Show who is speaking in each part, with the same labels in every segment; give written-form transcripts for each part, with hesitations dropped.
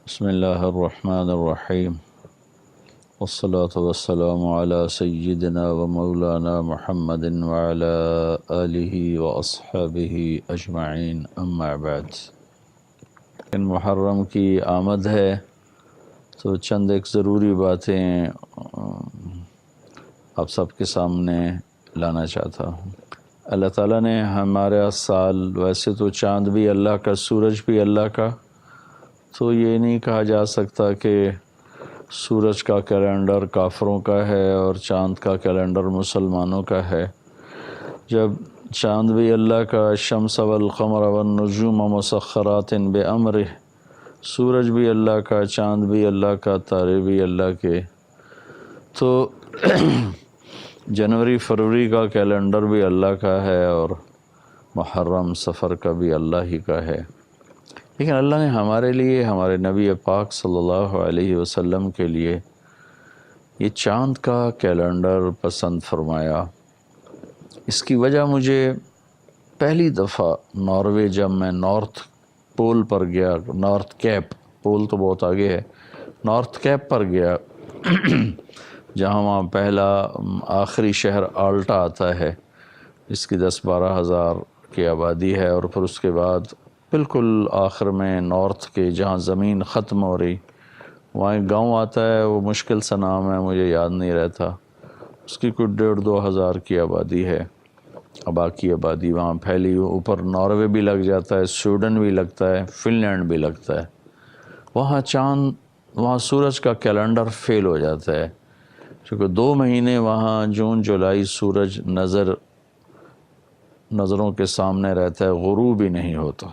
Speaker 1: بسم اللہ الرحمن الرحیم والصلاة والسلام علی سیدنا و مولانا محمد وعلی آلہ واصحابہ اجمعین، اما بعد۔ ان محرم کی آمد ہے تو چند ایک ضروری باتیں آپ سب کے سامنے لانا چاہتا ہوں۔ اللہ تعالیٰ نے ہمارا سال، ویسے تو چاند بھی اللہ کا، سورج بھی اللہ کا، تو یہ نہیں کہا جا سکتا کہ سورج کا کیلنڈر کافروں کا ہے اور چاند کا کیلنڈر مسلمانوں کا ہے۔ جب چاند بھی اللہ کا، الشمس والقمر والنجوم مسخرات بامرہ، سورج بھی اللہ کا، چاند بھی اللہ کا، تارے بھی اللہ کے، تو جنوری فروری کا کیلنڈر بھی اللہ کا ہے اور محرم صفر کا بھی اللہ ہی کا ہے۔ لیکن اللہ نے ہمارے لیے، ہمارے نبی پاک صلی اللہ علیہ وسلم کے لیے یہ چاند کا کیلنڈر پسند فرمایا۔ اس کی وجہ مجھے پہلی دفعہ ناروے، جب میں نارتھ پول پر گیا، نارتھ کیپ، پول تو بہت آگے ہے، نارتھ کیپ پر گیا جہاں وہاں پہلا آخری شہر آلٹا آتا ہے، جس کی 10-12 ہزار کی آبادی ہے، اور پھر اس کے بعد بالکل آخر میں نارتھ کے جہاں زمین ختم ہو رہی، وہاں ایک گاؤں آتا ہے، وہ مشکل سا نام ہے، مجھے یاد نہیں رہتا، اس کی کوئی 1.5-2 ہزار کی آبادی ہے، باقی آبادی وہاں پھیلی، اوپر ناروے بھی لگ جاتا ہے، سویڈن بھی لگتا ہے، فن لینڈ بھی لگتا ہے۔ وہاں سورج کا کیلنڈر فیل ہو جاتا ہے، کیونکہ 2 مہینے وہاں جون جولائی سورج نظروں کے سامنے رہتا ہے، غروب ہی نہیں ہوتا،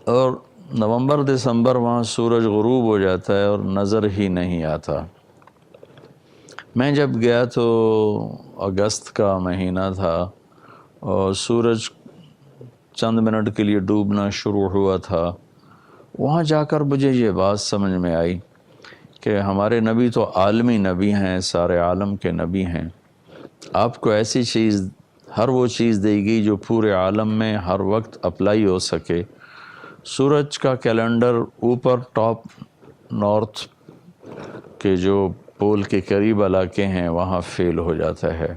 Speaker 1: اور نومبر دسمبر وہاں سورج غروب ہو جاتا ہے اور نظر ہی نہیں آتا۔ میں جب گیا تو اگست کا مہینہ تھا اور سورج چند منٹ کے لیے ڈوبنا شروع ہوا تھا۔ وہاں جا کر مجھے یہ بات سمجھ میں آئی کہ ہمارے نبی تو عالمی نبی ہیں، سارے عالم کے نبی ہیں۔ آپ کو ایسی چیز، ہر وہ چیز دے گی جو پورے عالم میں ہر وقت اپلائی ہو سکے۔ سورج کا کیلنڈر اوپر ٹاپ نارتھ کے جو پول کے قریب علاقے ہیں وہاں فیل ہو جاتا ہے۔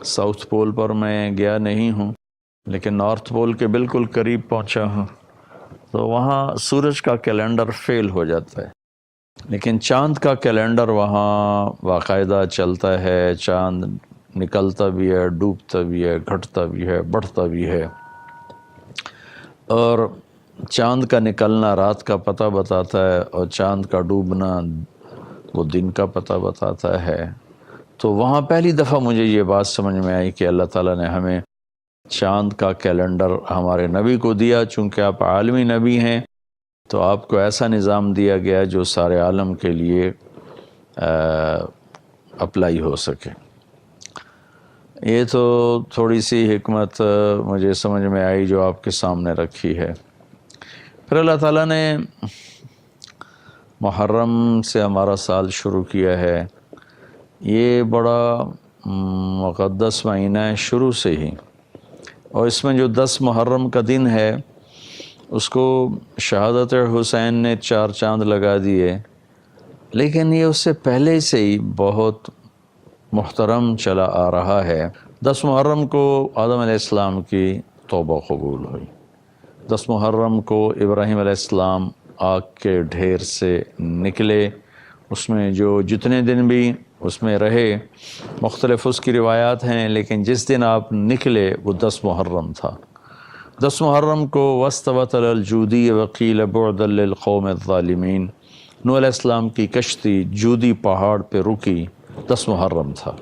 Speaker 1: ساؤتھ پول پر میں گیا نہیں ہوں، لیکن نارتھ پول کے بالکل قریب پہنچا ہوں، تو وہاں سورج کا کیلنڈر فیل ہو جاتا ہے، لیکن چاند کا کیلنڈر وہاں باقاعدہ چلتا ہے۔ چاند نکلتا بھی ہے، ڈوبتا بھی ہے، گھٹتا بھی ہے، بڑھتا بھی ہے، اور چاند کا نکلنا رات کا پتہ بتاتا ہے اور چاند کا ڈوبنا وہ دن کا پتہ بتاتا ہے۔ تو وہاں پہلی دفعہ مجھے یہ بات سمجھ میں آئی کہ اللہ تعالیٰ نے ہمیں چاند کا کیلنڈر ہمارے نبی کو دیا، چونکہ آپ عالمی نبی ہیں تو آپ کو ایسا نظام دیا گیا جو سارے عالم کے لیے اپلائی ہو سکے۔ یہ تو تھوڑی سی حکمت مجھے سمجھ میں آئی جو آپ کے سامنے رکھی ہے۔ پھر اللہ تعالیٰ نے محرم سے ہمارا سال شروع کیا ہے۔ یہ بڑا مقدس مہینہ ہے شروع سے ہی، اور اس میں جو 10 محرم کا دن ہے اس کو شہادت حسین نے 4 چاند لگا دیے، لیکن یہ اس سے پہلے سے ہی بہت محترم چلا آ رہا ہے۔ 10 محرم کو آدم علیہ السلام کی توبہ قبول ہوئی۔ 10 محرم کو ابراہیم علیہ السلام آگ کے ڈھیر سے نکلے، اس میں جو جتنے دن بھی اس میں رہے، مختلف اس کی روایات ہیں، لیکن جس دن آپ نکلے وہ 10 محرم تھا۔ 10 محرم کو واستوت علی الجودی وقیل بعدا للقوم الظالمین، نوح علیہ السلام کی کشتی جودی پہاڑ پہ رکی، 10 محرم تھا۔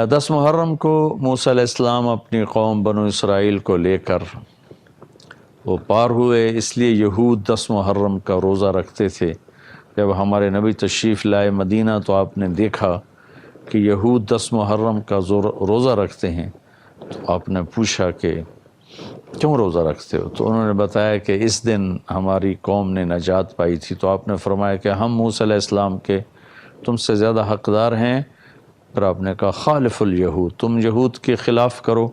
Speaker 1: 10 محرم کو موسیٰ علیہ السلام اپنی قوم بنو اسرائیل کو لے کر وہ پار ہوئے، اس لیے یہود 10 محرم کا روزہ رکھتے تھے۔ جب ہمارے نبی تشریف لائے مدینہ تو آپ نے دیکھا کہ یہود 10 محرم کا روزہ رکھتے ہیں، تو آپ نے پوچھا کہ کیوں روزہ رکھتے ہو؟ تو انہوں نے بتایا کہ اس دن ہماری قوم نے نجات پائی تھی۔ تو آپ نے فرمایا کہ ہم موسیٰ علیہ السلام کے تم سے زیادہ حقدار ہیں۔ پھر آپ نے کہا خالف الیہود، تم یہود کے خلاف کرو،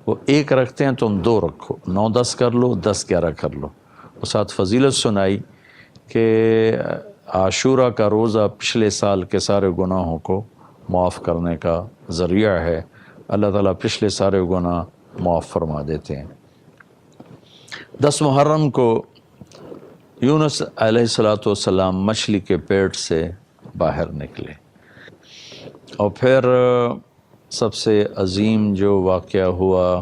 Speaker 1: وہ 1 رکھتے ہیں تم 2 رکھو، 9-10 کر لو، 10-11 کر لو۔ اور ساتھ فضیلت سنائی کہ عاشورہ کا روزہ پچھلے سال کے سارے گناہوں کو معاف کرنے کا ذریعہ ہے، اللہ تعالیٰ پچھلے سارے گناہ معاف فرما دیتے ہیں۔ 10 محرم کو یونس علیہ السلام مچھلی کے پیٹ سے باہر نکلے، اور پھر سب سے عظیم جو واقعہ ہوا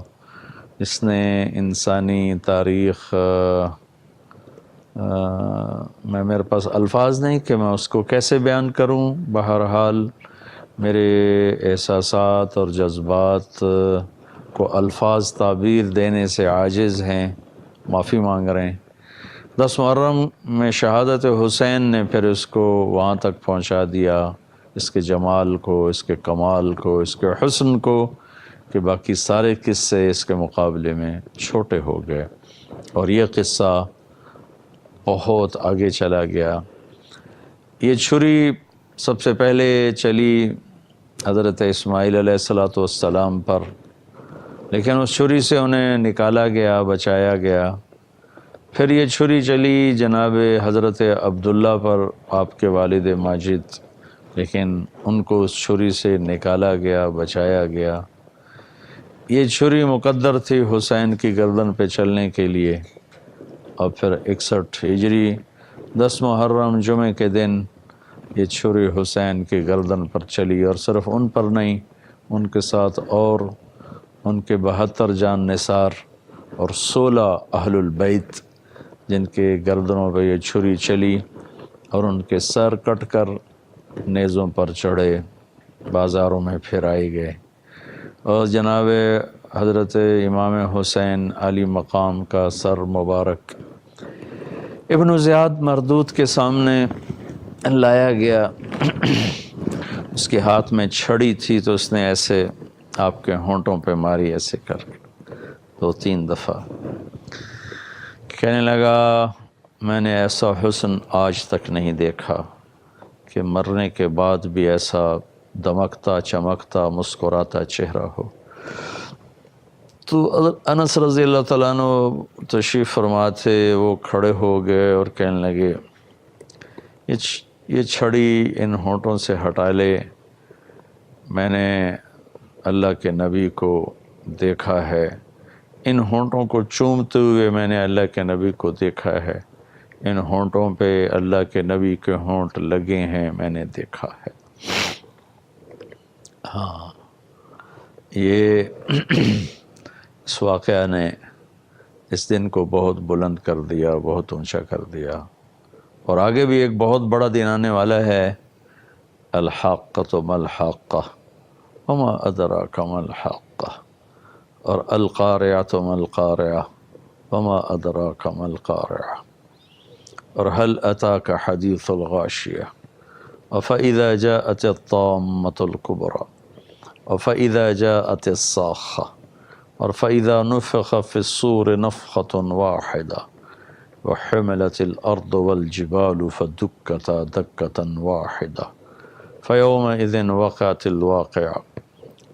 Speaker 1: جس نے انسانی تاریخ میرے پاس الفاظ نہیں کہ میں اس کو کیسے بیان کروں، بہرحال میرے احساسات اور جذبات کو الفاظ تعبیر دینے سے عاجز ہیں، معافی مانگ رہے ہیں۔ 10 محرم میں شہادت حسین نے پھر اس کو وہاں تک پہنچا دیا، اس کے جمال کو، اس کے کمال کو، اس کے حسن کو، کہ باقی سارے قصے اس کے مقابلے میں چھوٹے ہو گئے، اور یہ قصہ بہت آگے چلا گیا۔ یہ چھری سب سے پہلے چلی حضرت اسماعیل علیہ السلام پر، لیکن اس چھری سے انہیں نکالا گیا، بچایا گیا۔ پھر یہ چھری چلی جناب حضرت عبداللہ پر، آپ کے والد ماجد، لیکن ان کو اس چھری سے نکالا گیا، بچایا گیا۔ یہ چھری مقدر تھی حسین کی گردن پہ چلنے کے لیے، اور پھر 61 ہجری 10 محرم جمعے کے دن یہ چھری حسین کی گردن پر چلی، اور صرف ان پر نہیں، ان کے ساتھ اور ان کے 72 جان نثار اور 16 اہل البیت جن کے گردنوں پہ یہ چھری چلی، اور ان کے سر کٹ کر نیزوں پر چڑھے، بازاروں میں پھرائے گئے، اور جناب حضرت امام حسین علی مقام کا سر مبارک ابن زیاد مردود کے سامنے لایا گیا۔ اس کے ہاتھ میں چھڑی تھی تو اس نے ایسے آپ کے ہونٹوں پہ ماری، ایسے کر کے 2-3 دفعہ۔ کہنے لگا میں نے ایسا حسن آج تک نہیں دیکھا کہ مرنے کے بعد بھی ایسا دمکتا چمکتا مسکراتا چہرہ ہو۔ تو انس رضی اللہ تعالیٰ عنہ تشریف فرما تھے، وہ کھڑے ہو گئے اور کہنے لگے یہ چھڑی ان ہونٹوں سے ہٹا لے، میں نے اللہ کے نبی کو دیکھا ہے، ان ہونٹوں کو چومتے ہوئے میں نے اللہ کے نبی کو دیکھا ہے، ان ہونٹوں پہ اللہ کے نبی کے ہونٹ لگے ہیں، میں نے دیکھا ہے۔ ہاں، یہ اس واقعہ نے اس دن کو بہت بلند کر دیا، بہت اونچا کر دیا، اور آگے بھی ایک بہت بڑا دن آنے والا ہے۔ الحاقۃ ما الحاقۃ وما ادراک ما الحاقۃ، اور القارعۃ ما القارعۃ وما ادراک ما القارعۃ، اور هل اتاک حدیث الغاشیہ، وفإذا جاءت الطامة الكبرى، وفإذا جاءت الصاخة، اور فإذا نفخ في الصور نفخة واحدة، وحملت الأرض والجبال فدكتا دكة واحدة، فيومئذ وقعت الواقعة،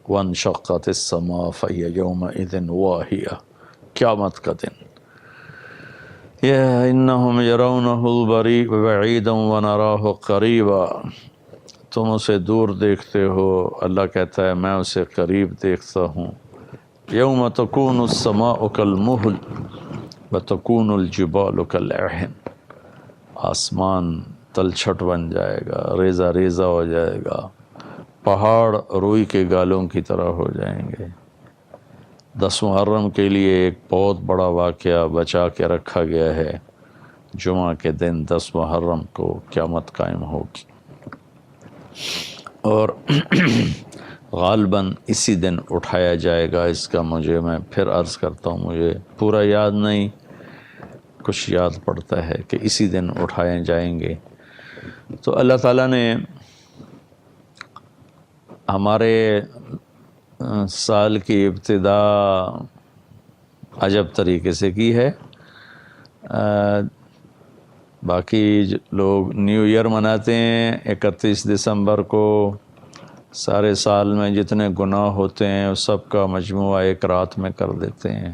Speaker 1: وانشقت السماء فهي يومئذ واهية۔ قیامت کا دن، إنهم يرونه بعيدا ونراه قريبا، تم اسے دور دیکھتے ہو، اللہ کہتا ہے میں اسے قریب دیکھتا ہوں۔ یوم تکون السماء کالمہل وتکون الجبال کالعہن، آسمان تلچھٹ بن جائے گا، ریزہ ریزہ ہو جائے گا، پہاڑ روئی کے گالوں کی طرح ہو جائیں گے۔ 10 محرم کے لیے ایک بہت بڑا واقعہ بچا کے رکھا گیا ہے، جمعہ کے دن 10 محرم کو قیامت قائم ہوگی، اور غالباً اسی دن اٹھایا جائے گا۔ اس کا میں پھر عرض کرتا ہوں، مجھے پورا یاد نہیں، کچھ یاد پڑتا ہے کہ اسی دن اٹھائے جائیں گے۔ تو اللہ تعالیٰ نے ہمارے سال کی ابتدا عجب طریقے سے کی ہے۔ باقی لوگ نیو ایئر مناتے ہیں 31 دسمبر کو، سارے سال میں جتنے گناہ ہوتے ہیں اس سب کا مجموعہ ایک رات میں کر دیتے ہیں۔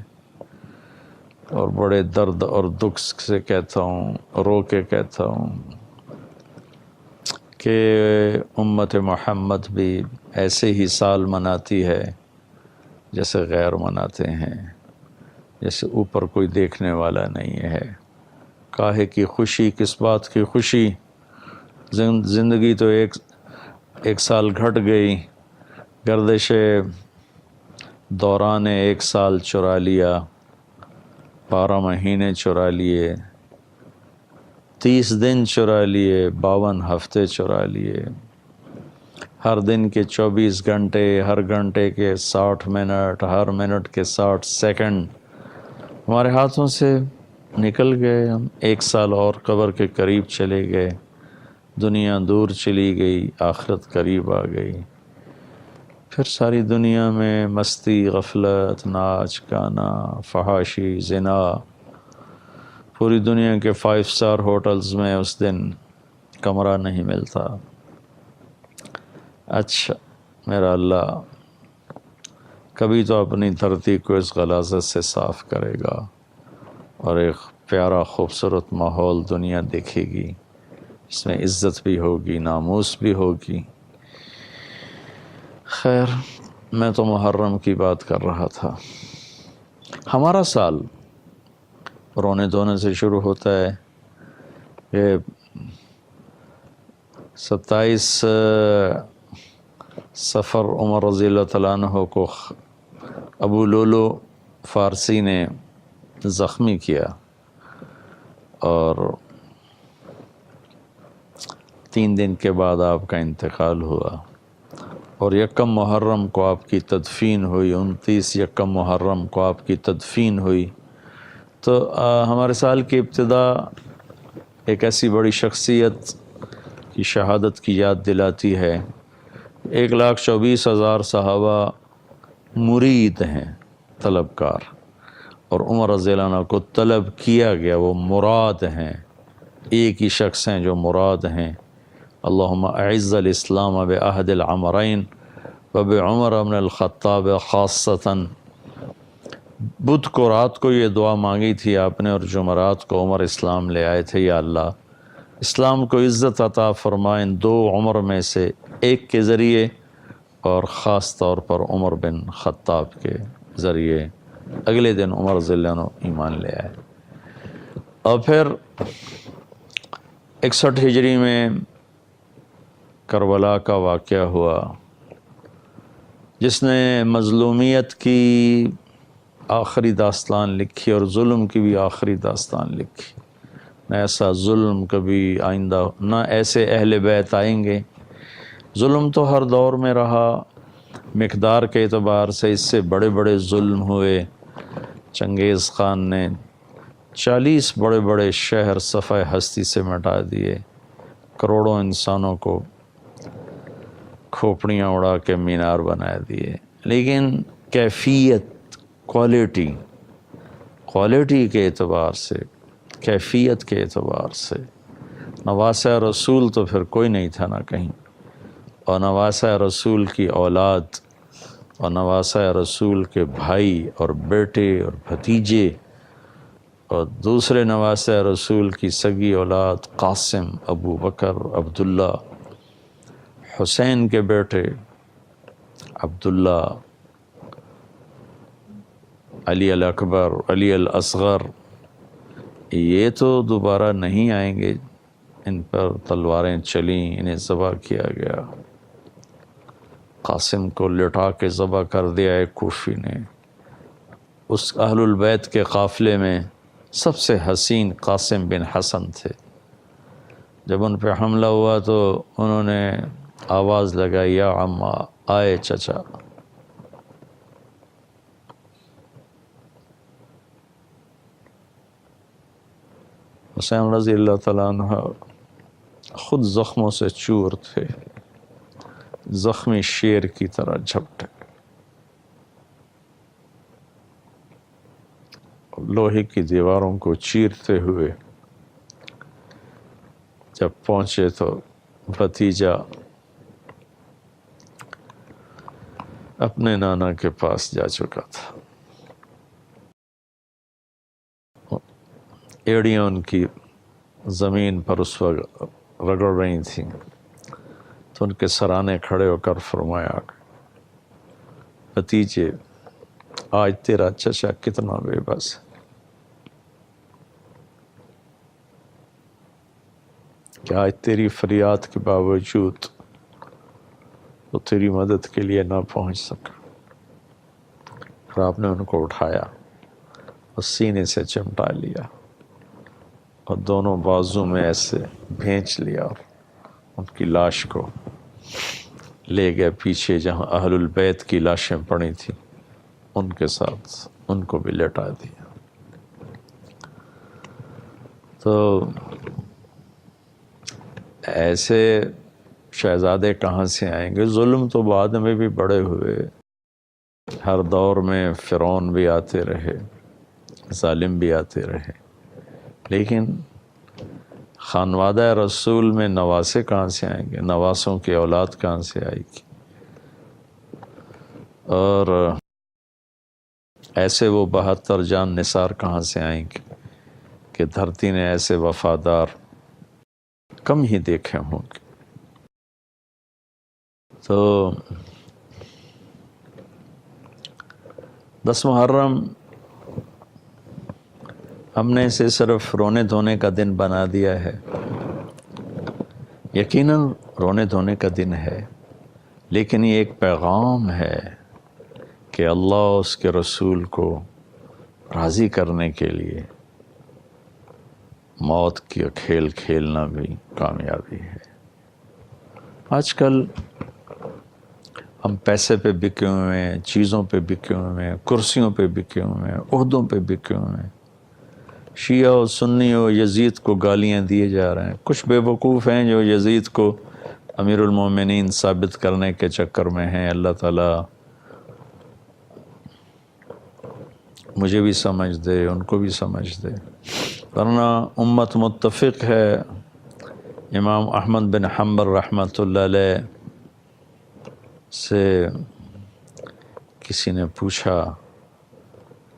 Speaker 1: اور بڑے درد اور دکھ سے کہتا ہوں، رو کے کہتا ہوں کہ امت محمد بھی ایسے ہی سال مناتی ہے جیسے غیر مناتے ہیں، جیسے اوپر کوئی دیکھنے والا نہیں ہے۔ کاہے کی خوشی، کس بات کی خوشی؟ زندگی تو ایک سال گھٹ گئی، گردش دوران ایک سال چرا لیا، 12 مہینے چرا لیے، 30 دن چرا لیے، 52 ہفتے چرا لیے، ہر دن کے 24 گھنٹے، ہر گھنٹے کے 60 منٹ، ہر منٹ کے 60 سیکنڈ ہمارے ہاتھوں سے نکل گئے۔ ہم 1 سال اور قبر کے قریب چلے گئے، دنیا دور چلی گئی، آخرت قریب آ گئی۔ پھر ساری دنیا میں مستی، غفلت، ناچ گانا، فحاشی، زنا، پوری دنیا کے 5 اسٹار ہوٹلز میں اس دن کمرہ نہیں ملتا۔ اچھا میرا اللہ کبھی تو اپنی دھرتی کو اس غلاظت سے صاف کرے گا اور ایک پیارا خوبصورت ماحول دنیا دیکھے گی، اس میں عزت بھی ہوگی، ناموس بھی ہوگی۔ خیر، میں تو محرم کی بات کر رہا تھا۔ ہمارا سال رونے دھونے سے شروع ہوتا ہے کہ 27 صفر عمر رضی اللہ تعالیٰ عنہ کو ابو لولو فارسی نے زخمی کیا اور 3 دن کے بعد آپ کا انتقال ہوا، اور 1 محرم کو آپ کی تدفین ہوئی، 29 محرم کو آپ کی تدفین ہوئی۔ تو ہمارے سال کی ابتدا ایک ایسی بڑی شخصیت کی شہادت کی یاد دلاتی ہے۔ 1,24,000 صحابہ مرید ہیں، طلبکار، اور عمر رضی اللہ عنہ کو طلب کیا گیا، وہ مراد ہیں، ایک ہی شخص ہیں جو مراد ہیں۔ اللہم اعز الاسلام بعہد العمرین وبعمر بن الخطاب خاصتاً۔ بدھ کو رات کو یہ دعا مانگی تھی آپ نے، اور جمعرات کو عمر اسلام لے آئے تھے، یا اللہ اسلام کو عزت عطا فرما ان 2 عمر میں سے ایک کے ذریعے، اور خاص طور پر عمر بن خطاب کے ذریعے۔ اگلے دن عمر رضی اللہ عنہ ایمان لے آئے۔ اور پھر 61 ہجری میں کربلا کا واقعہ ہوا، جس نے مظلومیت کی آخری داستان لکھی اور ظلم کی بھی آخری داستان لکھی۔ نہ ایسا ظلم کبھی آئندہ، نہ ایسے اہل بیت آئیں گے۔ ظلم تو ہر دور میں رہا، مقدار کے اعتبار سے اس سے بڑے بڑے ظلم ہوئے۔ چنگیز خان نے 40 بڑے بڑے شہر صفحہ ہستی سے مٹا دیے، کروڑوں انسانوں کو کھوپڑیاں اڑا کے مینار بنا دیے، لیکن کیفیت، کوالٹی کے اعتبار سے، کیفیت کے اعتبار سے نواسہ رسول تو پھر کوئی نہیں تھا نہ کہیں، اور نواسہ رسول کی اولاد اور نواسہ رسول کے بھائی اور بیٹے اور بھتیجے، اور دوسرے نواسہ رسول کی سگی اولاد قاسم، ابو بکر، عبداللہ، حسین کے بیٹے عبداللہ، علی الاکبر، علی الاصغر، یہ تو دوبارہ نہیں آئیں گے۔ ان پر تلواریں چلیں، انہیں ذبح کیا گیا۔ قاسم کو لٹا کے ذبح کر دیا ایک کوفی نے۔ اس اہل البیت کے قافلے میں سب سے حسین قاسم بن حسن تھے۔ جب ان پہ حملہ ہوا تو انہوں نے آواز لگائی، یا عمّا، آئے چچا۔ حسین رضی اللہ تعالیٰ عنہ خود زخموں سے چور تھے، زخمی شیر کی طرح جھپٹے، لوہے کی دیواروں کو چیرتے ہوئے جب پہنچے تو بھتیجا اپنے نانا کے پاس جا چکا تھا۔ ایڑیاں ان کی زمین پر اس وقت رگڑ رہی تھیں، تو ان کے سرانے کھڑے ہو کر فرمایا، بھتیجے آج تیرا چچا کتنا بے بس ہے، کہ آج تیری فریاد کے باوجود وہ تیری مدد کے لیے نہ پہنچ سکا، اور آپ نے ان کو اٹھایا اور سینے سے چمٹا لیا اور دونوں بازو میں ایسے بھینچ لیا اور ان کی لاش کو لے گئے پیچھے جہاں اہل البیت کی لاشیں پڑی تھیں، ان کے ساتھ ان کو بھی لٹا دیا۔ تو ایسے شہزادے کہاں سے آئیں گے؟ ظلم تو بعد میں بھی بڑے ہوئے، ہر دور میں فرعون بھی آتے رہے، ظالم بھی آتے رہے، لیکن خانوادہ رسول میں نواسے کہاں سے آئیں گے؟ نواسوں کی اولاد کہاں سے آئے گی؟ اور ایسے وہ 72 جان نثار کہاں سے آئیں گے کہ دھرتی نے ایسے وفادار کم ہی دیکھے ہوں گے۔ تو 10 محرم ہم نے اسے صرف رونے دھونے کا دن بنا دیا ہے، یقیناً رونے دھونے کا دن ہے، لیکن یہ ایک پیغام ہے کہ اللہ اس کے رسول کو راضی کرنے کے لیے موت کی کھیل کھیلنا بھی کامیابی ہے۔ آج کل ہم پیسے پہ بکے ہوئے ہیں، چیزوں پہ بکے ہوئے ہیں، کرسیوں پہ بکے ہوئے ہیں، عہدوں پہ بکے ہوئے ہیں، شیعہ و سنی و یزید کو گالیاں دیے جا رہے ہیں۔ کچھ بے وقوف ہیں جو یزید کو امیر المومنین ثابت کرنے کے چکر میں ہیں۔ اللہ تعالیٰ مجھے بھی سمجھ دے، ان کو بھی سمجھ دے، ورنہ امت متفق ہے۔ امام احمد بن حنبل رحمۃ اللہ علیہ سے کسی نے پوچھا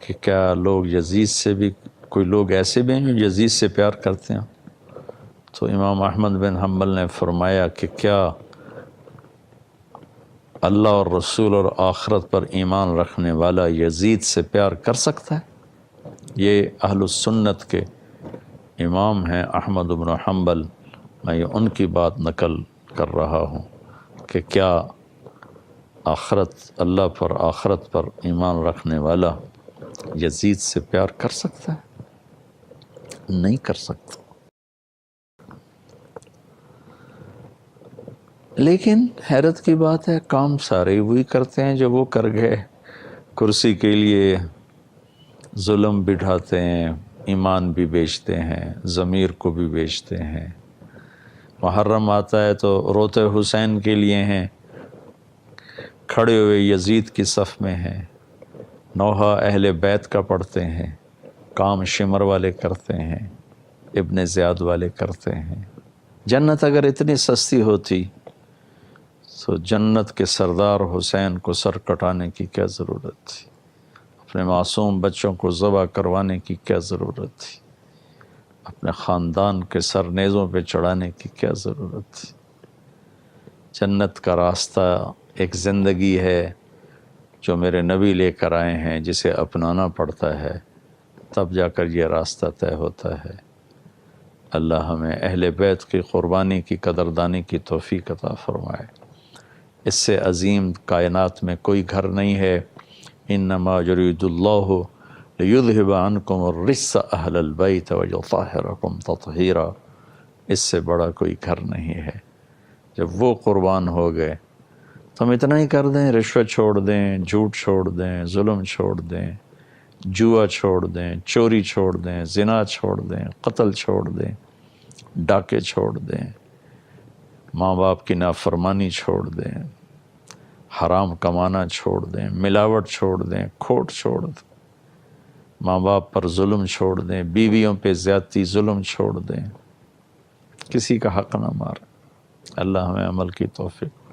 Speaker 1: کہ کیا لوگ یزید سے بھی، کوئی لوگ ایسے بھی ہیں جو یزید سے پیار کرتے ہیں؟ تو امام احمد بن حنبل نے فرمایا کہ کیا اللہ اور رسول اور آخرت پر ایمان رکھنے والا یزید سے پیار کر سکتا ہے؟ یہ اہل السنت کے امام ہیں احمد بن حنبل، میں یہ ان کی بات نقل کر رہا ہوں کہ کیا آخرت، اللہ پر، آخرت پر ایمان رکھنے والا یزید سے پیار کر سکتا ہے؟ نہیں کر سکتا۔ لیکن حیرت کی بات ہے، کام سارے وہی کرتے ہیں جو وہ کر گئے۔ کرسی کے لیے ظلم بھی ڈھاتے ہیں، ایمان بھی بیچتے ہیں، ضمیر کو بھی بیچتے ہیں۔ محرم آتا ہے تو روتے حسین کے لیے ہیں، کھڑے ہوئے یزید کی صف میں ہیں، نوحہ اہل بیت کا پڑھتے ہیں، کام شمر والے کرتے ہیں، ابن زیاد والے کرتے ہیں۔ جنت اگر اتنی سستی ہوتی تو جنت کے سردار حسین کو سر کٹانے کی کیا ضرورت تھی؟ اپنے معصوم بچوں کو ذبح کروانے کی کیا ضرورت تھی؟ اپنے خاندان کے سر نیزوں پہ چڑھانے کی کیا ضرورت تھی؟ جنت کا راستہ ایک زندگی ہے جو میرے نبی لے کر آئے ہیں، جسے اپنانا پڑتا ہے، تب جا کر یہ راستہ طے ہوتا ہے۔ اللہ ہمیں اہل بیت کی قربانی کی قدردانی کی توفیق عطا فرمائے۔ اس سے عظیم کائنات میں کوئی گھر نہیں ہے۔ انما یرید اللہ لیذھب عنکم الرجس اہل البیت ویطہرکم تطہیرا۔ اس سے بڑا کوئی گھر نہیں ہے۔ جب وہ قربان ہو گئے تو ہم اتنا ہی کر دیں، رشوت چھوڑ دیں، جھوٹ چھوڑ دیں، ظلم چھوڑ دیں، جوا چھوڑ دیں، چوری چھوڑ دیں، زنا چھوڑ دیں، قتل چھوڑ دیں، ڈاکے چھوڑ دیں، ماں باپ کی نافرمانی چھوڑ دیں، حرام کمانا چھوڑ دیں، ملاوٹ چھوڑ دیں، کھوٹ چھوڑ دیں، ماں باپ پر ظلم چھوڑ دیں، بیویوں پہ زیادتی ظلم چھوڑ دیں، کسی کا حق نہ ماریں۔ اللہ ہمیں عمل کی توفیق